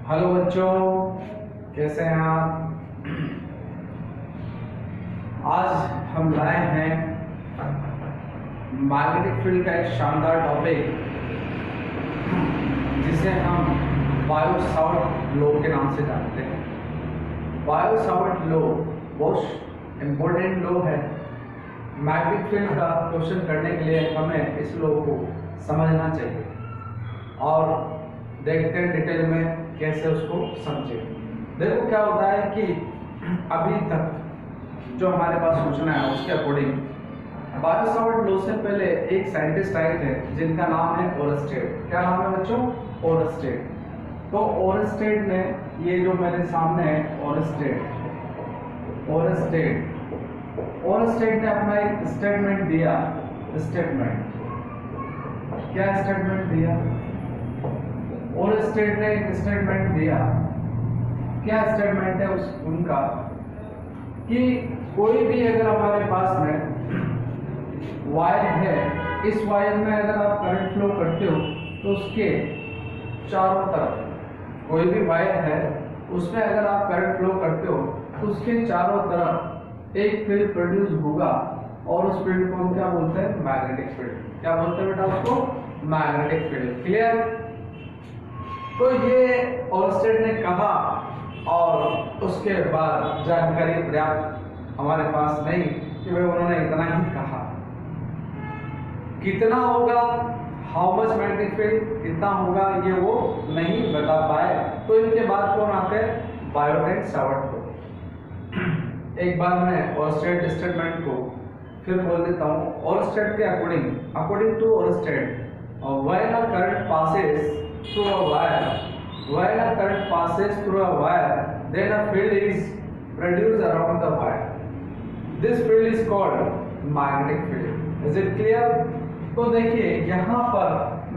Hello बच्चों, कैसे हैं आप। आज हम लाए हैं मैग्नेटिक फील्ड का एक शानदार टॉपिक, जिसे हम बायो-सावर्ट लॉ के नाम से जानते हैं। बायो-सावर्ट लॉ बहुत इम्पोर्टेंट लॉ है। मैग्नेटिक फील्ड का क्वेश्चन करने के लिए हमें इस लॉ को समझना चाहिए और देखते हैं डिटेल में कैसे उसको समझे। देखो क्या होता है कि अभी तक जो हमारे पास सूचना है उसके अकॉर्डिंग बायो-सावर्ट लॉ से पहले एक साइंटिस्ट आए थे जिनका नाम है ओरस्टेड। क्या नाम है बच्चों? ओरस्टेड। तो ओरस्टेड ने ये जो मेरे सामने है ओरस्टेड ने अपना एक स्टेटमेंट दिया। क्या स्टेटमेंट दिया? ओरस्टेड ने एक स्टेटमेंट दिया। क्या स्टेटमेंट है उनका कि कोई भी अगर हमारे पास में वायर है, इस वायर में अगर आप करंट फ्लो करते हो तो उसके चारों तरफ, कोई भी वायर है उसमें अगर आप करंट फ्लो करते हो तो उसके चारों तरफ एक फील्ड प्रोड्यूस होगा और उस फील्ड को हम क्या बोलते हैं? Magnetic field. क्या बोलते हैं बेटा उसको? Magnetic field. क्लियर? तो ये ओरस्टेड ने कहा और उसके बाद जानकारी पर्याप्त हमारे पास नहीं कि भाई उन्होंने इतना ही कहा। कितना होगा, हाउ मच मैग्नेटिक फील्ड कितना होगा, ये वो नहीं बता पाए। तो इनके बाद कौन आते हैं? बायो-सावर्ट को। एक बार मैं ओरस्टेड स्टेटमेंट को फिर बोल देता हूँ। ओरस्टेड के according to Oersted, when a current passes through a wire, then a field is produced around the wire. This field is called magnetic field. Is it clear? तो देखिए यहाँ पर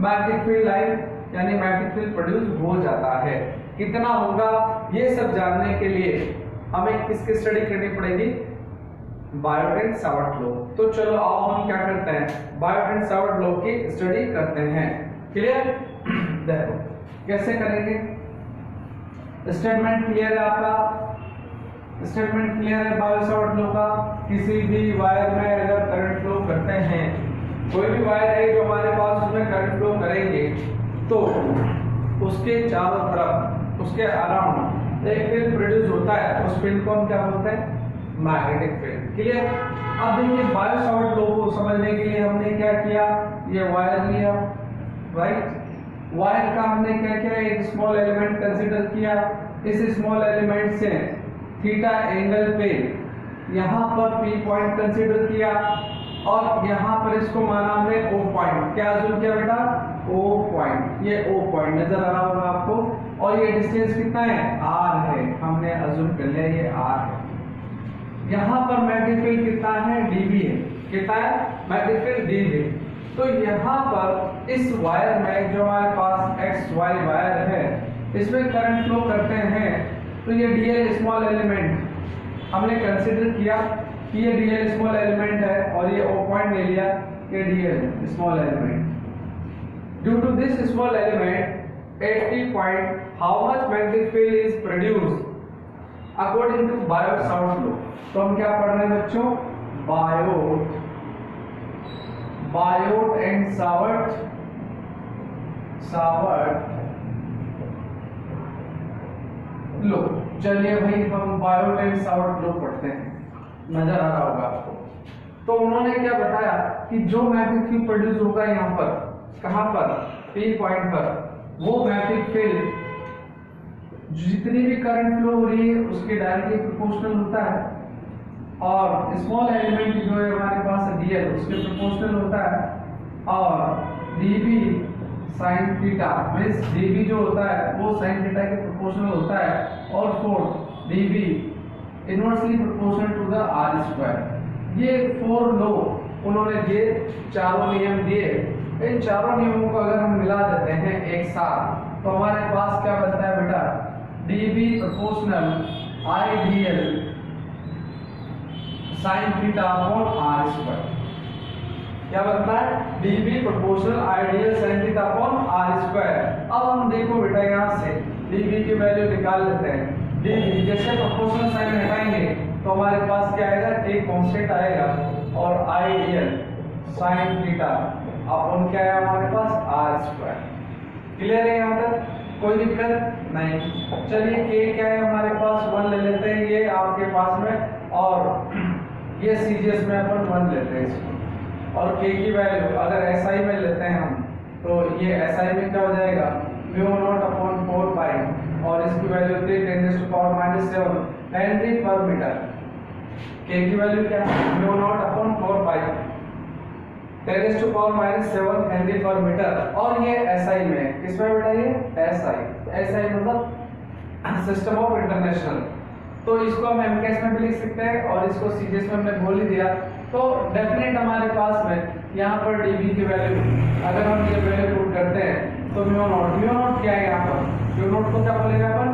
मैग्नेटिक फील्ड लाइन यानी magnetic field produce हो जाता है। कितना होगा ये सब जानने के लिए हमें किसकी स्टडी करनी पड़ेगी? Biot-Savart law. तो चलो आओ हम क्या करते हैं, बायो-सावर्ट लॉ की स्टडी करते हैं। क्लियर? देखो कैसे करेंगे। स्टेटमेंट क्लियर है आपका? स्टेटमेंट क्लियर है बायो-सावर्ट लॉ का? किसी भी वायर में अगर करंट फ्लो करते हैं, कोई भी वायर है जो हमारे पास उसमें करंट फ्लो करेंगे तो उसके चारों तरफ, उसके अराउंड एक फील्ड प्रोड्यूस होता है। उस फील्ड को हम क्या बोलते हैं? Magnetic field. क्लियर? अब देखिए बायो-सावर्ट लॉ को समझने के लिए हमने क्या किया, ये वायर लिया, राइट। वायर का हमने क्या किया, एक स्मॉल एलिमेंट कंसीडर किया। इस स्मॉल एलिमेंट से थीटा एंगल पे यहाँ पर पी पॉइंट कंसीडर किया और यहाँ पर इसको माना हमने ओ पॉइंट। क्या अज्यूम किया बेटा? O point. ये ओ पॉइंट नजर आ रहा होगा आपको। और ये डिस्टेंस कितना है? आर है। हमने अज्यूम कर लिया ये आर है। यहाँ पर मैग्नेटिक फील्ड कितना है? डीबी है। कितना है? Magnetic field dB. तो यहाँ पर इस वायर में जो हमारे पास एक्स वाई वायर है, इसमें करंट फ्लो करते हैं तो ये डीएल स्मॉल एलिमेंट हमने कंसीडर किया कि ये डीएल स्मॉल एलिमेंट है और ये ओ पॉइंट ले लिया, ये dl small element. Due to this small element 80 point, how much magnetic field is produced according to Biot Savart law. तो हम क्या पढ़ रहे हैं बच्चों? Biot Savart law. चलिए भाई हम बायो-सावर्ट लो पढ़ते हैं, नजर आ रहा होगा आपको। तो उन्होंने क्या बताया कि जो मैग्नेटिक फील्ड प्रोड्यूस होगा यहाँ पर, कहाँ पर? पी पॉइंट पर, वो मैग्नेटिक फील्ड जितनी भी करंट फ्लो हो रही है उसके डायरेक्टली प्रोपोर्शनल होता है और स्मॉल एलिमेंट जो है हमारे पास डीएल उसके प्रोपोर्शनल होता है और dB sine theta means dB जो होता है वो साइन थीटा के प्रोपोर्शनल होता है और four dB inversely proportional to the r square. ये 4 लॉ उन्होंने ये चारों नियम दिए। इन चारों नियमों को अगर हम मिला देते हैं एक साथ तो हमारे पास क्या बनता है बेटा? DB proportional I dl sine theta upon r square. क्या बनता है? dB proportional ideal sin theta upon r square. अब हम देखो बेटा यहाँ से dv की वैल्यू निकाल लेते हैं। dv जैसे प्रोपोर्शनल साइन हटाएंगे तो हमारे पास क्या आएगा, एक कांस्टेंट आएगा और आइडियल sin थीटा अपन क्या है हमारे पास r²। क्लियर है यहाँ तक, कोई दिक्कत नहीं। चलिए k क्या है हमारे पास 1 ले लेते हैं, ये आपके पास में, और ये सीजीएस में अपन 1 लेते हैं इसको। और k की वैल्यू अगर SI में लेते हैं हम तो ये SI में क्या हो जाएगा, μ0/4 पाई, और इसकी वैल्यू होती है 10⁻⁻⁷ हेनरी पर मीटर। k की वैल्यू क्या है, μ0/4 पाई 10⁻⁷ हेनरी पर मीटर, और ये SI में, किसमें बेटा ये SI मतलब सिस्टम ऑफ इंटरनेशनल। तो इसको हम MKS में भी लिख सकते हैं और इसको CGS में हमने बोल ही दिया। तो डेफिनेट हमारे पास में यहाँ पर dv की वैल्यू अगर हम ये वैल्यू पुट करते हैं तो μ0 क्या है यहाँ पर, μ0 को क्या बोलेगा अपन,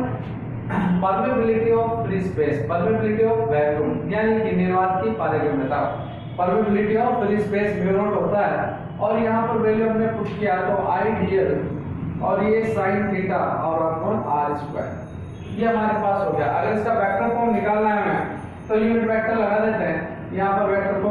permeability of free space, permeability of vacuum, यानी कि निर्वात की पारगम्यता, परमेबिलिटी ऑफ फ्री स्पेस μ0 होता है। और यहाँ पर वैल्यू हमने पुट किया तो आइडियल, और ये sin थीटा और अपॉन r², ये हमारे पास हो गया। अगर इसका वेक्टर फॉर्म निकालना है हमें तो यूनिट वेक्टर लगा देते हैं, यहाँ पर वेक्टर फॉर्म